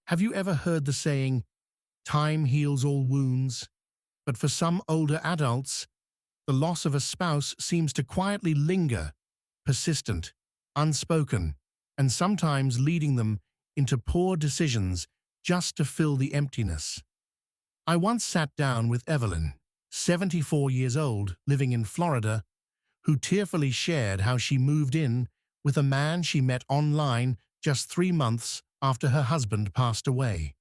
Have you ever heard the saying, time heals all wounds? But for some older adults, the loss of a spouse seems to quietly linger, persistent, unspoken, and sometimes leading them into poor decisions just to fill the emptiness. I once sat down with Evelyn, 74 years old, living in Florida, who tearfully shared how she moved in with a man she met online just 3 months after her husband passed away.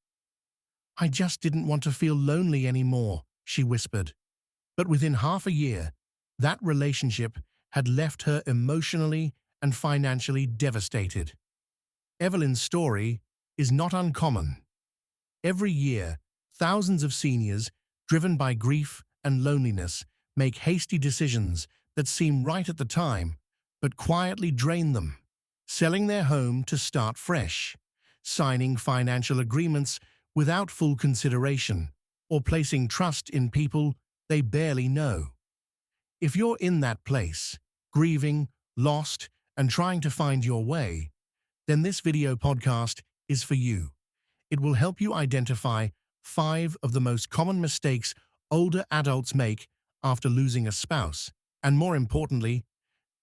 "I just didn't want to feel lonely anymore," she whispered. But within half a year, that relationship had left her emotionally and financially devastated. Evelyn's story is not uncommon. Every year, thousands of seniors, driven by grief and loneliness, make hasty decisions that seem right at the time, but quietly drain them, selling their home to start fresh, signing financial agreements without full consideration, or placing trust in people they barely know. If you're in that place, grieving, lost, and trying to find your way, then this video podcast is for you. It will help you identify 5 of the most common mistakes older adults make after losing a spouse, and more importantly,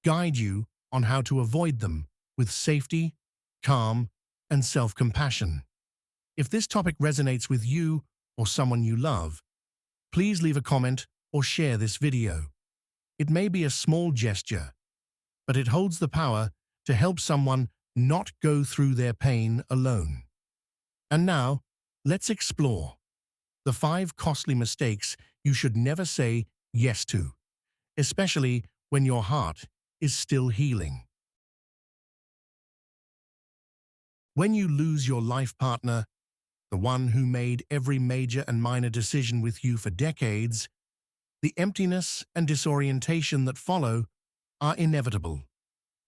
guide you on how to avoid them with safety, calm, and self-compassion. If this topic resonates with you or someone you love, please leave a comment or share this video. It may be a small gesture, but it holds the power to help someone not go through their pain alone. And now, let's explore the 5 costly mistakes you should never say yes to, especially when your heart is still healing. When you lose your life partner, the one who made every major and minor decision with you for decades, the emptiness and disorientation that follow are inevitable.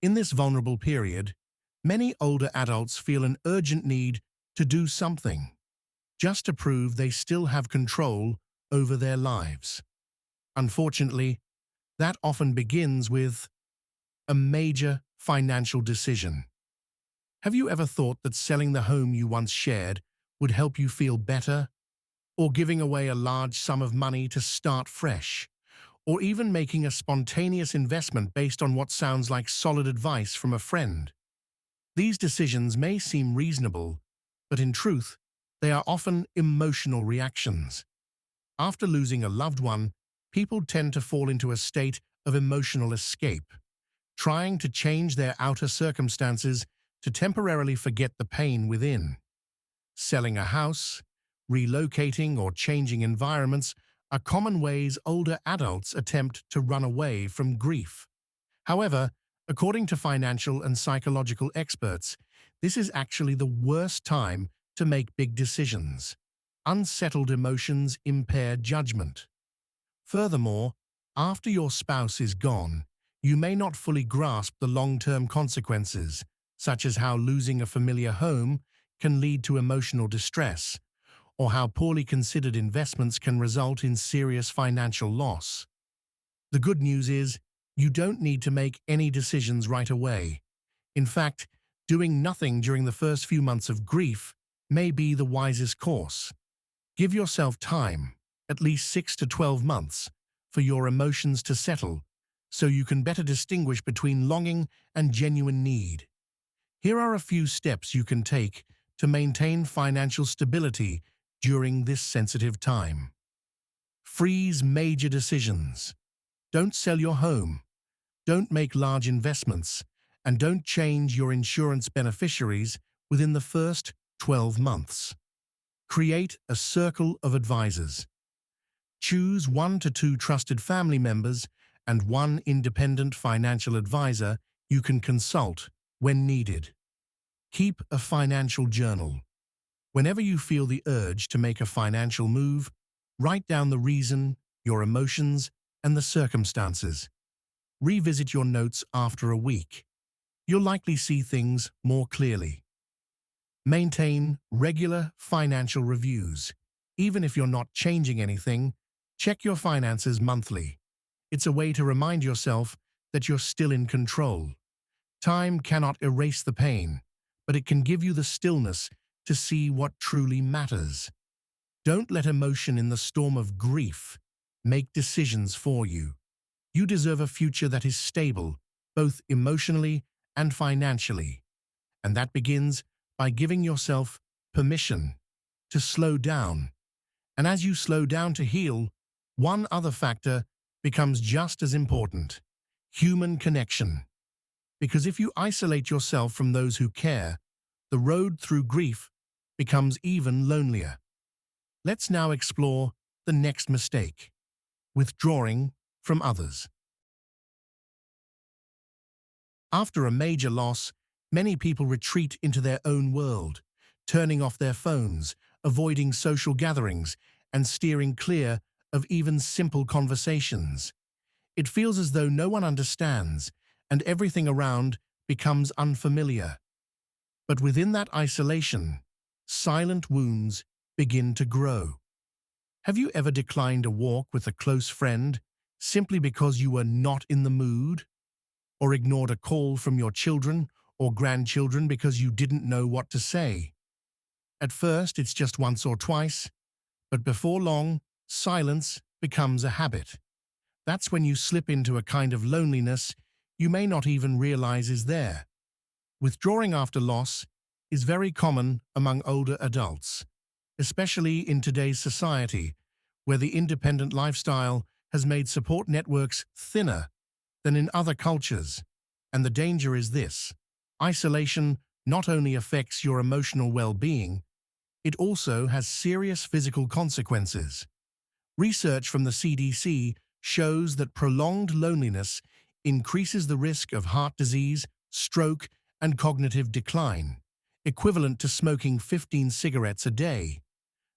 In this vulnerable period, many older adults feel an urgent need to do something, just to prove they still have control over their lives. Unfortunately, that often begins with a major financial decision. Have you ever thought that selling the home you once shared would help you feel better? Or giving away a large sum of money to start fresh? Or even making a spontaneous investment based on what sounds like solid advice from a friend? These decisions may seem reasonable, but in truth, they are often emotional reactions. After losing a loved one, people tend to fall into a state of emotional escape, trying to change their outer circumstances to temporarily forget the pain within. Selling a house, relocating, or changing environments are common ways older adults attempt to run away from grief. However, according to financial and psychological experts, this is actually the worst time to make big decisions. Unsettled emotions impair judgment. Furthermore, after your spouse is gone, you may not fully grasp the long-term consequences, such as how losing a familiar home can lead to emotional distress, or how poorly considered investments can result in serious financial loss. The good news is, you don't need to make any decisions right away. In fact, doing nothing during the first few months of grief may be the wisest course. Give yourself time, at least 6 to 12 months, for your emotions to settle, so you can better distinguish between longing and genuine need. Here are a few steps you can take to maintain financial stability during this sensitive time. Freeze major decisions. Don't sell your home. Don't make large investments, and don't change your insurance beneficiaries within the first 12 months. Create a circle of advisors. Choose 1 to 2 trusted family members and 1 independent financial advisor you can consult when needed. Keep a financial journal. Whenever you feel the urge to make a financial move, write down the reason, your emotions, and the circumstances. Revisit your notes after a week. You'll likely see things more clearly. Maintain regular financial reviews. Even if you're not changing anything, check your finances monthly. It's a way to remind yourself that you're still in control. Time cannot erase the pain, but it can give you the stillness to see what truly matters. Don't let emotion in the storm of grief make decisions for you. You deserve a future that is stable, both emotionally and financially. And that begins by giving yourself permission to slow down. And as you slow down to heal, one other factor becomes just as important: human connection. Because if you isolate yourself from those who care, the road through grief becomes even lonelier. Let's now explore the next mistake: withdrawing from others. After a major loss, many people retreat into their own world, turning off their phones, avoiding social gatherings, and steering clear of even simple conversations. It feels as though no one understands, and everything around becomes unfamiliar. But within that isolation, silent wounds begin to grow. Have you ever declined a walk with a close friend simply because you were not in the mood? Or ignored a call from your children or grandchildren because you didn't know what to say? At first, it's just once or twice, but before long, silence becomes a habit. That's when you slip into a kind of loneliness you may not even realize is there. Withdrawing after loss is very common among older adults, especially in today's society, where the independent lifestyle has made support networks thinner than in other cultures. And the danger is this: isolation not only affects your emotional well-being, it also has serious physical consequences. Research from the CDC shows that prolonged loneliness increases the risk of heart disease, stroke, and cognitive decline, equivalent to smoking 15 cigarettes a day.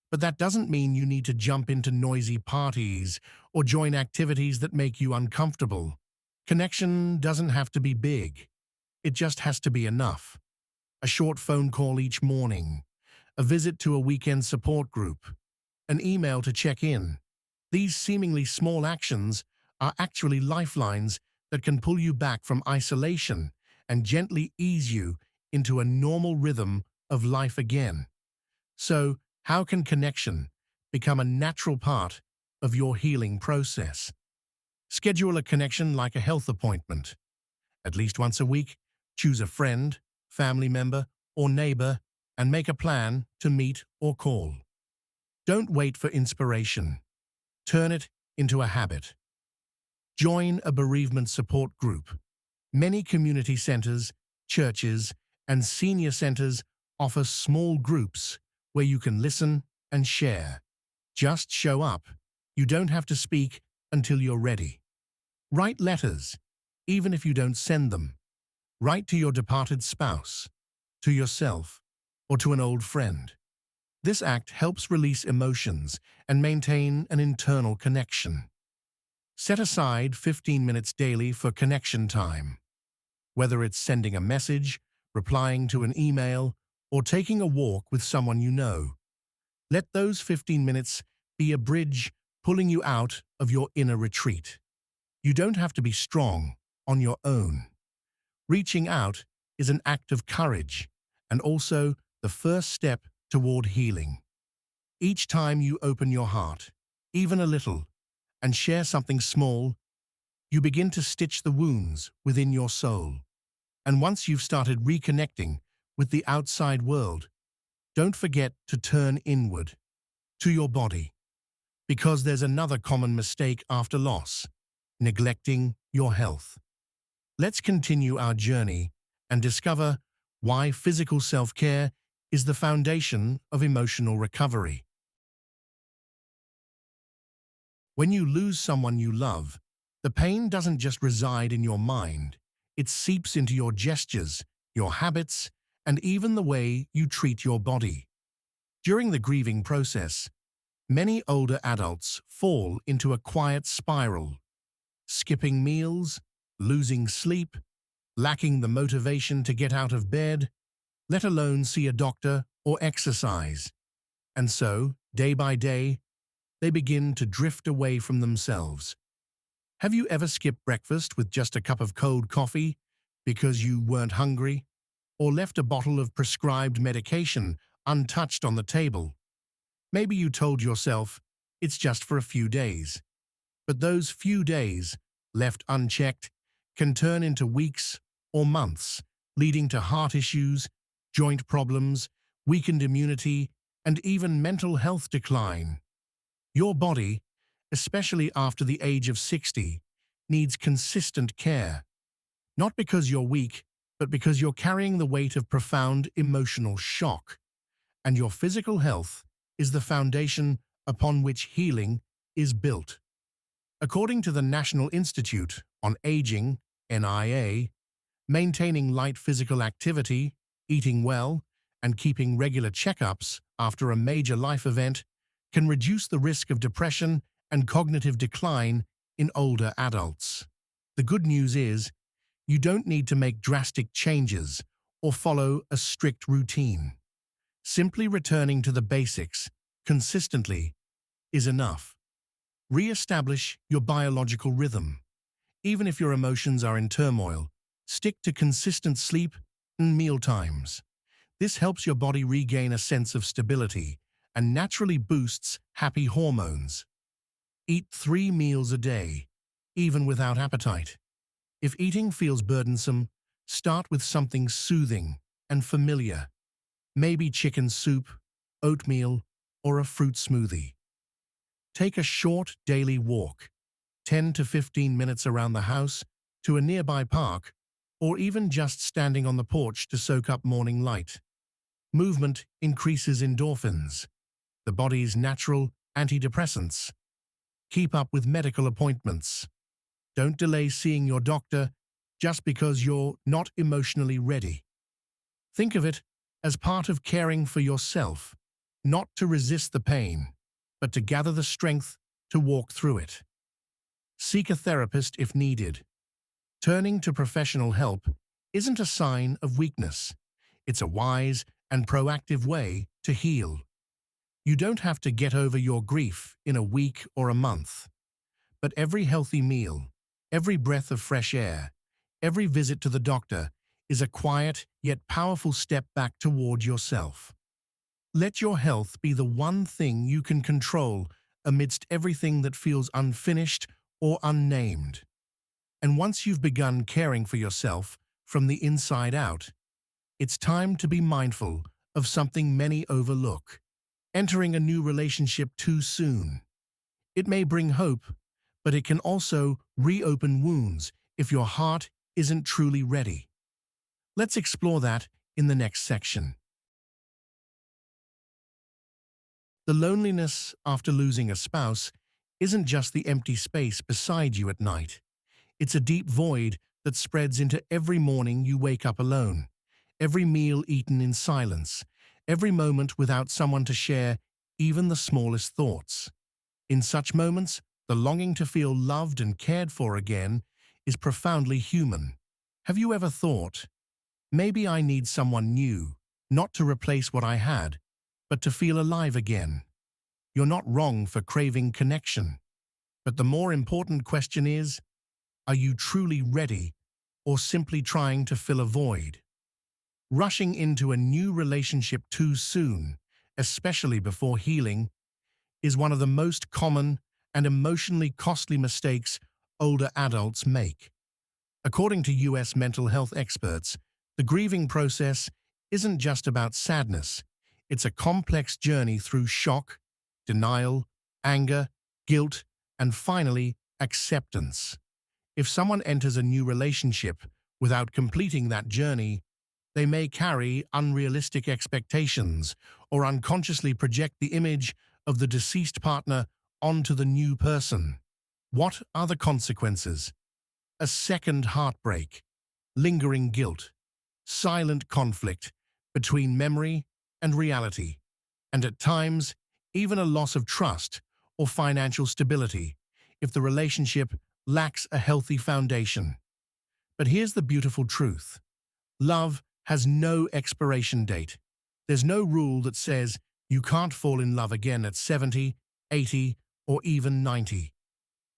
But that doesn't mean you need to jump into noisy parties or join activities that make you uncomfortable. Connection doesn't have to be big. It just has to be enough. A short phone call each morning, a visit to a weekend support group, an email to check in. These seemingly small actions are actually lifelines that can pull you back from isolation and gently ease you into a normal rhythm of life again. So, how can connection become a natural part of your healing process? Schedule a connection like a health appointment. At least once a week, choose a friend, family member, or neighbor and make a plan to meet or call. Don't wait for inspiration. Turn it into a habit. Join a bereavement support group. Many community centers, churches, and senior centers offer small groups where you can listen and share. Just show up. You don't have to speak until you're ready. Write letters, even if you don't send them. Write to your departed spouse, to yourself, or to an old friend. This act helps release emotions and maintain an internal connection. Set aside 15 minutes daily for connection time. Whether it's sending a message, replying to an email, or taking a walk with someone you know, let those 15 minutes be a bridge pulling you out of your inner retreat. You don't have to be strong on your own. Reaching out is an act of courage and also the first step toward healing. Each time you open your heart, even a little, and share something small, you begin to stitch the wounds within your soul. And once you've started reconnecting with the outside world, don't forget to turn inward, to your body. Because there's another common mistake after loss: neglecting your health. Let's continue our journey and discover why physical self-care is the foundation of emotional recovery. When you lose someone you love, the pain doesn't just reside in your mind. It seeps into your gestures, your habits, and even the way you treat your body. During the grieving process, many older adults fall into a quiet spiral, skipping meals, losing sleep, lacking the motivation to get out of bed, let alone see a doctor or exercise. And so, day by day, they begin to drift away from themselves. Have you ever skipped breakfast with just a cup of cold coffee because you weren't hungry? Or left a bottle of prescribed medication untouched on the table. Maybe you told yourself, it's just for a few days. But those few days, left unchecked, can turn into weeks or months, leading to heart issues, joint problems, weakened immunity, and even mental health decline. Your body, especially after the age of 60, needs consistent care. Not because you're weak, but because you're carrying the weight of profound emotional shock. And your physical health is the foundation upon which healing is built. According to the National Institute on Aging, NIA, maintaining light physical activity, eating well, and keeping regular checkups after a major life event can reduce the risk of depression and cognitive decline in older adults. The good news is, you don't need to make drastic changes or follow a strict routine. Simply returning to the basics consistently is enough. Re-establish your biological rhythm. Even if your emotions are in turmoil, stick to consistent sleep and meal times. This helps your body regain a sense of stability and naturally boosts happy hormones. Eat 3 meals a day, even without appetite. If eating feels burdensome, start with something soothing and familiar. Maybe chicken soup, oatmeal, or a fruit smoothie. Take a short daily walk, 10 to 15 minutes around the house, to a nearby park, or even just standing on the porch to soak up morning light. Movement increases endorphins, the body's natural antidepressants. Keep up with medical appointments. Don't delay seeing your doctor just because you're not emotionally ready. Think of it as part of caring for yourself, not to resist the pain, but to gather the strength to walk through it. Seek a therapist if needed. Turning to professional help isn't a sign of weakness. It's a wise and proactive way to heal. You don't have to get over your grief in a week or a month. But every healthy meal, every breath of fresh air, every visit to the doctor is a quiet yet powerful step back toward yourself. Let your health be the one thing you can control amidst everything that feels unfinished or unnamed. And once you've begun caring for yourself from the inside out, it's time to be mindful of something many overlook: entering a new relationship too soon. It may bring hope, but it can also reopen wounds if your heart isn't truly ready. Let's explore that in the next section. The loneliness after losing a spouse isn't just the empty space beside you at night. It's a deep void that spreads into every morning you wake up alone, every meal eaten in silence, every moment without someone to share even the smallest thoughts. In such moments, the longing to feel loved and cared for again is profoundly human. Have you ever thought, maybe I need someone new, not to replace what I had, but to feel alive again? You're not wrong for craving connection. But the more important question is, are you truly ready or simply trying to fill a void? Rushing into a new relationship too soon, especially before healing, is one of the most common and emotionally costly mistakes older adults make. According to US mental health experts, the grieving process isn't just about sadness. It's a complex journey through shock, denial, anger, guilt, and finally, acceptance. If someone enters a new relationship without completing that journey, they may carry unrealistic expectations or unconsciously project the image of the deceased partner onto the new person. What are the consequences? A second heartbreak, lingering guilt, silent conflict between memory and reality, and at times, even a loss of trust or financial stability if the relationship lacks a healthy foundation. But here's the beautiful truth. Love has no expiration date. There's no rule that says you can't fall in love again at 70, 80, or even 90.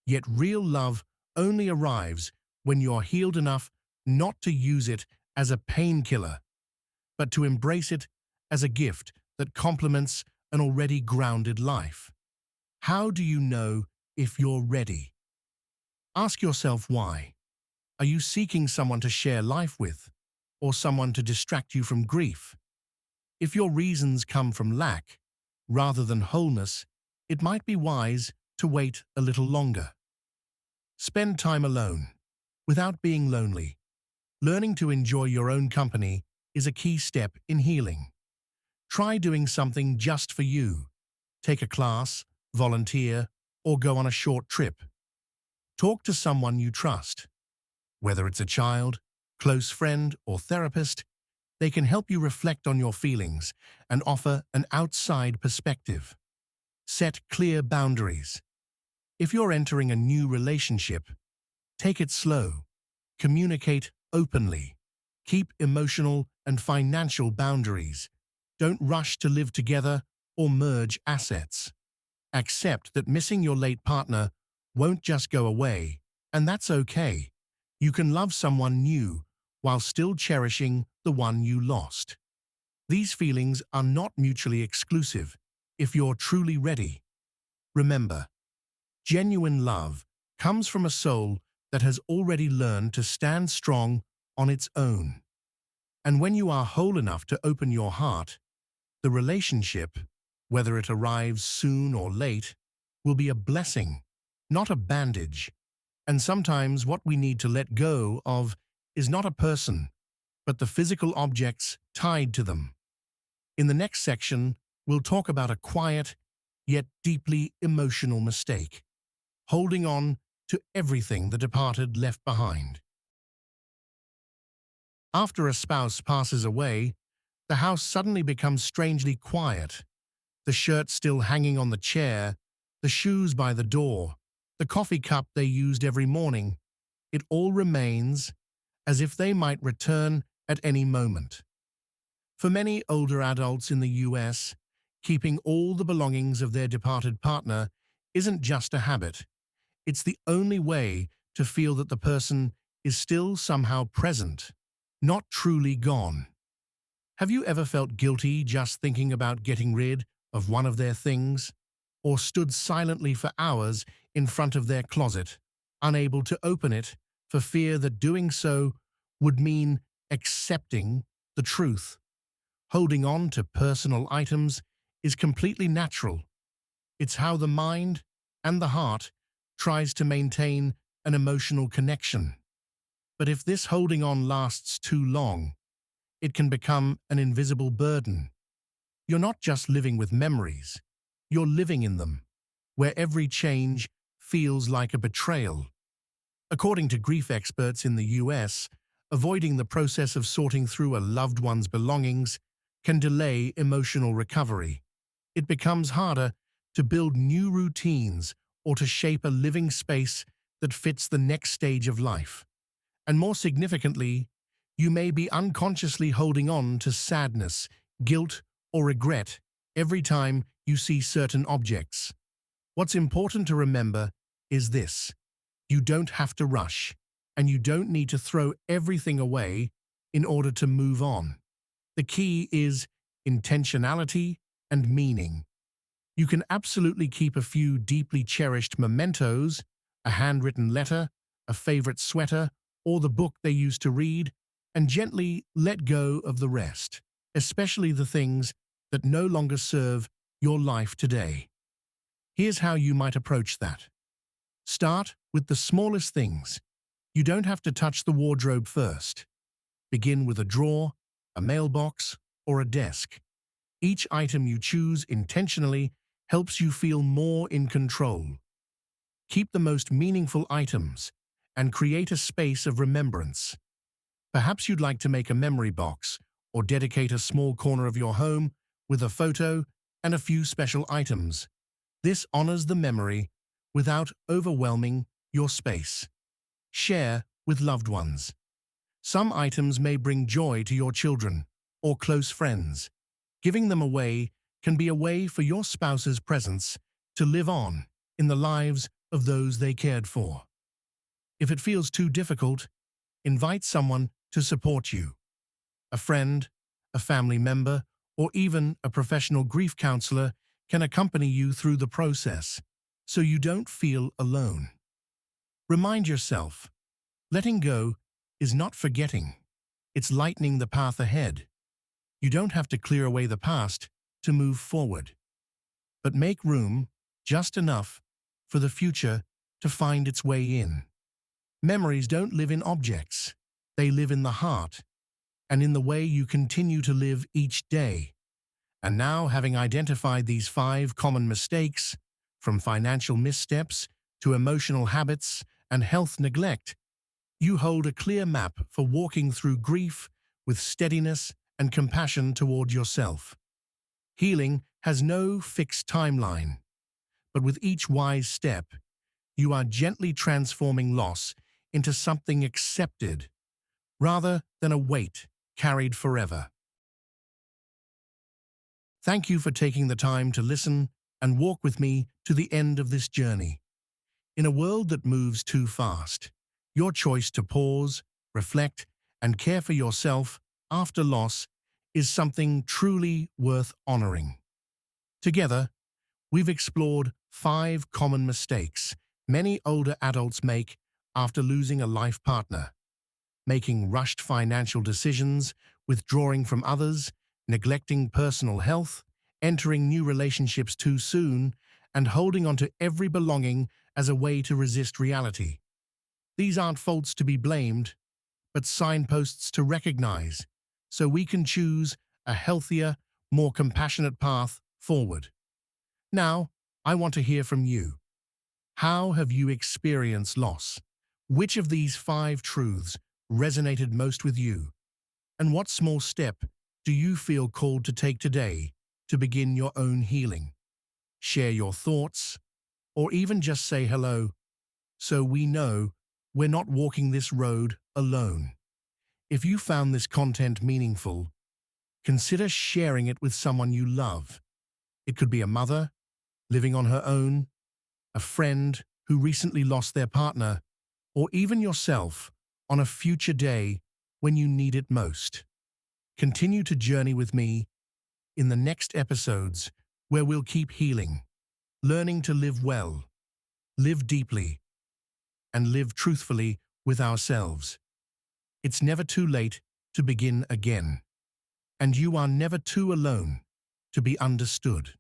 Yet real love only arrives when you're healed enough not to use it as a painkiller, but to embrace it as a gift that complements an already grounded life. How do you know if you're ready? Ask yourself why. Are you seeking someone to share life with, or someone to distract you from grief? If your reasons come from lack, rather than wholeness, it might be wise to wait a little longer. Spend time alone, without being lonely. Learning to enjoy your own company is a key step in healing. Try doing something just for you. Take a class, volunteer, or go on a short trip. Talk to someone you trust. Whether it's a child, close friend, or therapist, they can help you reflect on your feelings and offer an outside perspective. Set clear boundaries. If you're entering a new relationship, take it slow. Communicate openly. Keep emotional and financial boundaries. Don't rush to live together or merge assets. Accept that missing your late partner won't just go away, and that's okay. You can love someone new while still cherishing the one you lost. These feelings are not mutually exclusive if you're truly ready. Remember, genuine love comes from a soul that has already learned to stand strong on its own. And when you are whole enough to open your heart, the relationship, whether it arrives soon or late, will be a blessing, not a bandage. And sometimes what we need to let go of is not a person, but the physical objects tied to them. In the next section, we'll talk about a quiet, yet deeply emotional mistake: holding on to everything the departed left behind. After a spouse passes away, the house suddenly becomes strangely quiet. The shirt still hanging on the chair, the shoes by the door, the coffee cup they used every morning. It all remains as if they might return at any moment. For many older adults in the US, keeping all the belongings of their departed partner isn't just a habit. It's the only way to feel that the person is still somehow present, not truly gone. Have you ever felt guilty just thinking about getting rid of one of their things, or stood silently for hours in front of their closet, unable to open it for fear that doing so would mean accepting the truth? Holding on to personal items is completely natural. It's how the mind and the heart tries to maintain an emotional connection. But if this holding on lasts too long, it can become an invisible burden. You're not just living with memories, you're living in them, where every change feels like a betrayal. According to grief experts in the US, avoiding the process of sorting through a loved one's belongings can delay emotional recovery. It becomes harder to build new routines or to shape a living space that fits the next stage of life. And more significantly, you may be unconsciously holding on to sadness, guilt, or regret every time you see certain objects. What's important to remember is this: you don't have to rush, and you don't need to throw everything away in order to move on. The key is intentionality and meaning. You can absolutely keep a few deeply cherished mementos, a handwritten letter, a favorite sweater, or the book they used to read, and gently let go of the rest, especially the things that no longer serve your life today. Here's how you might approach that. Start with the smallest things. You don't have to touch the wardrobe first. Begin with a drawer, a mailbox, or a desk. Each item you choose intentionally helps you feel more in control. Keep the most meaningful items and create a space of remembrance. Perhaps you'd like to make a memory box or dedicate a small corner of your home with a photo and a few special items. This honors the memory without overwhelming your space. Share with loved ones. Some items may bring joy to your children or close friends. Giving them away can be a way for your spouse's presence to live on in the lives of those they cared for. If it feels too difficult, invite someone to support you: a friend, a family member, or even a professional grief counselor can accompany you through the process, so you don't feel alone. Remind yourself, letting go is not forgetting. It's lightening the path ahead. You don't have to clear away the past to move forward, but make room, just enough, for the future to find its way in. Memories don't live in objects. They live in the heart and in the way you continue to live each day. And now, having identified these 5 common mistakes, from financial missteps to emotional habits and health neglect, you hold a clear map for walking through grief with steadiness and compassion toward yourself. Healing has no fixed timeline, but with each wise step, you are gently transforming loss into something accepted, rather than a weight carried forever. Thank you for taking the time to listen and walk with me to the end of this journey. In a world that moves too fast, your choice to pause, reflect, and care for yourself after loss is something truly worth honoring. Together, we've explored 5 common mistakes many older adults make after losing a life partner: making rushed financial decisions, withdrawing from others, neglecting personal health, entering new relationships too soon, and holding on to every belonging as a way to resist reality. These aren't faults to be blamed, but signposts to recognize, so we can choose a healthier, more compassionate path forward. Now, I want to hear from you. How have you experienced loss? Which of these 5 truths resonated most with you? And what small step do you feel called to take today to begin your own healing? Share your thoughts, or even just say hello, so we know we're not walking this road alone. If you found this content meaningful, consider sharing it with someone you love. It could be a mother living on her own, a friend who recently lost their partner, or even yourself on a future day when you need it most. Continue to journey with me in the next episodes, where we'll keep healing, learning to live well, live deeply, and live truthfully with ourselves. It's never too late to begin again, and you are never too alone to be understood.